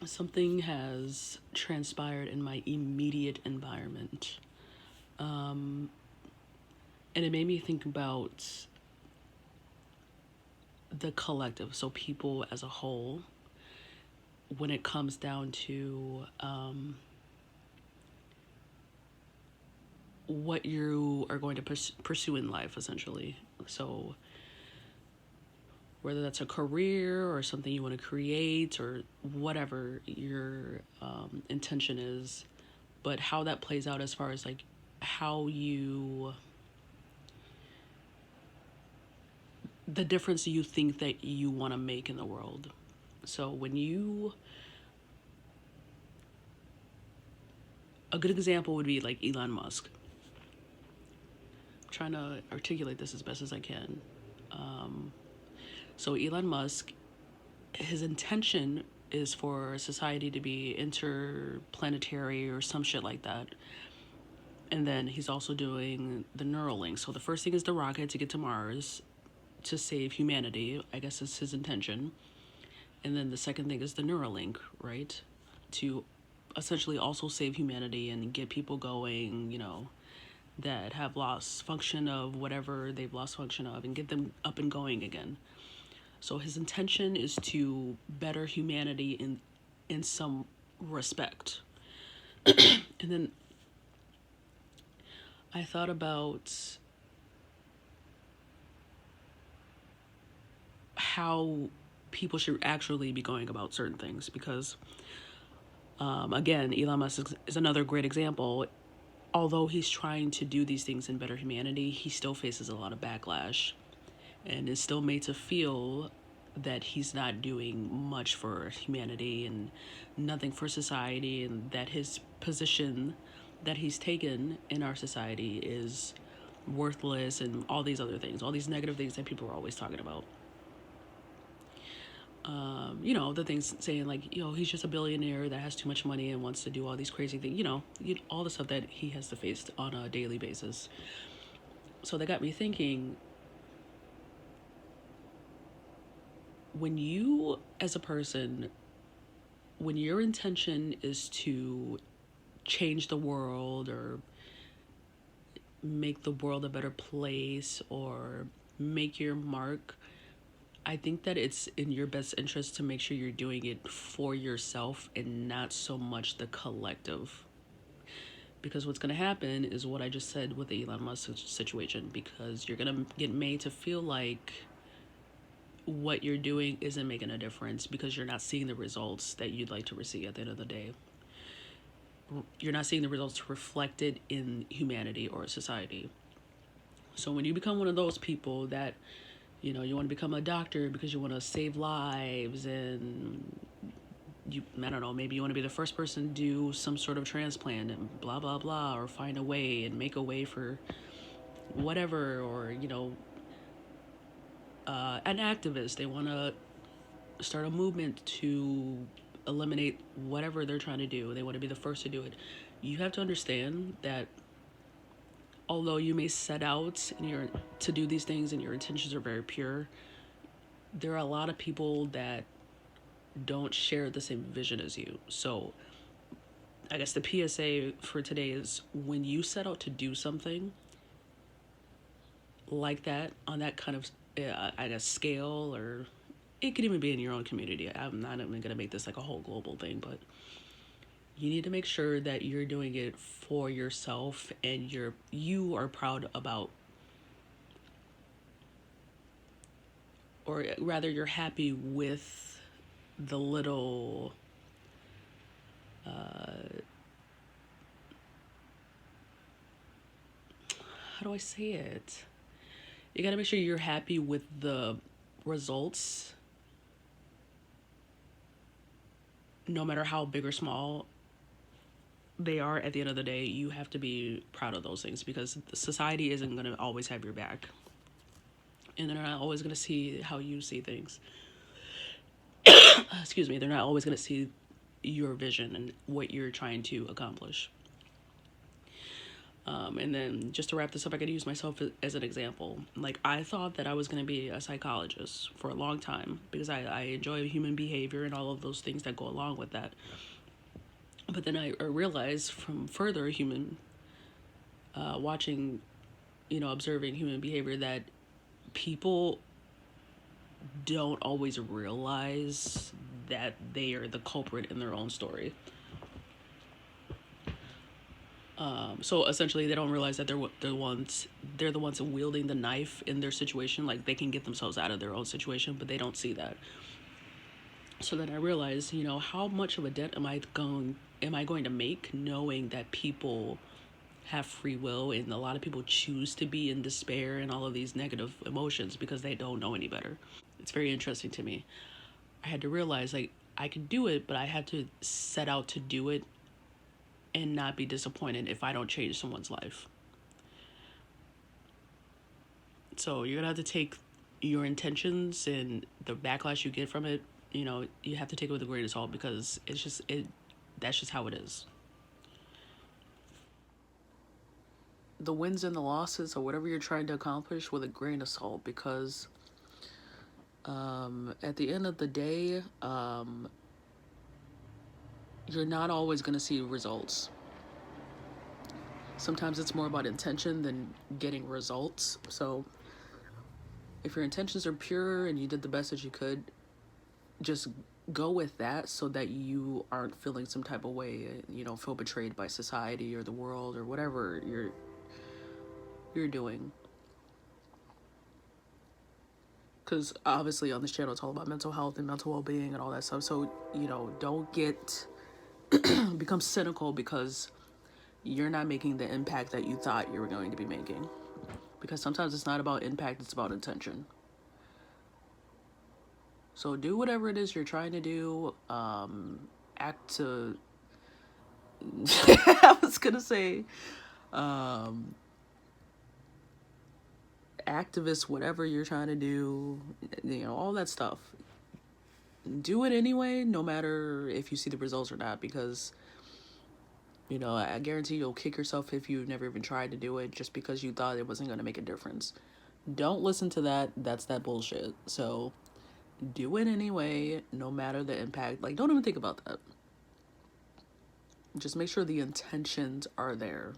something has transpired in my immediate environment. And it made me think about the collective, so people as a whole, when it comes down to what you are going to pursue in life, essentially. So, whether that's a career or something you want to create or whatever your intention is, but how that plays out as far as like how you, the difference you think that you want to make in the world. So, a good example would be like Elon Musk. I'm trying to articulate this as best as I can. So, Elon Musk, his intention is for society to be interplanetary or some shit like that. And then he's also doing the Neuralink. So the first thing is the rocket to get to Mars to save humanity. I guess is his intention. And then the second thing is the Neuralink, right? To essentially also save humanity and get people going, that have lost function of whatever they've lost function of and get them up and going again. So his intention is to better humanity in some respect. And then I thought about how people should actually be going about certain things because, again, Elon Musk is another great example. Although he's trying to do these things in better humanity, he still faces a lot of backlash and is still made to feel that he's not doing much for humanity and nothing for society, and that his position that he's taken in our society is worthless and all these other things, all these negative things that people are always talking about. The things saying like, he's just a billionaire that has too much money and wants to do all these crazy things, all the stuff that he has to face on a daily basis. So that got me thinking, when you, as a person, when your intention is to change the world or make the world a better place or make your mark, I think that it's in your best interest to make sure you're doing it for yourself and not so much the collective. Because what's going to happen is what I just said with the Elon Musk situation, because you're going to get made to feel like what you're doing isn't making a difference because you're not seeing the results that you'd like to receive at the end of the day. You're not seeing the results reflected in humanity or society. So when you become one of those people that, you want to become a doctor because you want to save lives, and I don't know, maybe you want to be the first person to do some sort of transplant and blah, blah, blah, or find a way and make a way for whatever, or, an activist, they want to start a movement to eliminate whatever they're trying to do. They want to be the first to do it. You have to understand that although you may set out to do these things and your intentions are very pure, there are a lot of people that don't share the same vision as you. So I guess the PSA for today is, when you set out to do something like that on that kind of at a scale, or it could even be in your own community. I'm not even going to make this like a whole global thing, but you need to make sure that you're doing it for yourself and you are proud about, or rather you're happy with the little how do I say it? You got to make sure you're happy with the results, no matter how big or small they are. At the end of the day, you have to be proud of those things, because society isn't going to always have your back. And they're not always going to see how you see things. Excuse me. They're not always going to see your vision and what you're trying to accomplish. And then just to wrap this up, I could use myself as an example. Like, I thought that I was going to be a psychologist for a long time because I enjoy human behavior and all of those things that go along with that. But then I realized from further human, watching, observing human behavior, that people don't always realize that they are the culprit in their own story. So essentially, they don't realize that they're the ones wielding the knife in their situation. Like, they can get themselves out of their own situation, but they don't see that. So then I realized, how much of a dent am I going to make, knowing that people have free will and a lot of people choose to be in despair and all of these negative emotions because they don't know any better. It's very interesting to me. I had to realize, like, I could do it, but I had to set out to do it and not be disappointed if I don't change someone's life. So you're gonna have to take your intentions and the backlash you get from it, you have to take it with a grain of salt, because that's just how it is. The wins and the losses or whatever you're trying to accomplish with a grain of salt, because at the end of the day, you're not always going to see results. Sometimes it's more about intention than getting results. So if your intentions are pure and you did the best that you could, just go with that so that you aren't feeling some type of way, feel betrayed by society or the world or whatever you're doing. Because obviously on this channel it's all about mental health and mental well-being and all that stuff. So, don't become cynical because you're not making the impact that you thought you were going to be making. Because sometimes it's not about impact, it's about intention. So do whatever it is you're trying to do. Act to I was gonna say activist, whatever you're trying to do, all that stuff. Do it anyway, no matter if you see the results or not, because I guarantee you'll kick yourself if you've never even tried to do it just because you thought it wasn't going to make a difference. Don't listen to that. That's that bullshit. So do it anyway, no matter the impact. Like, don't even think about that. Just make sure the intentions are there.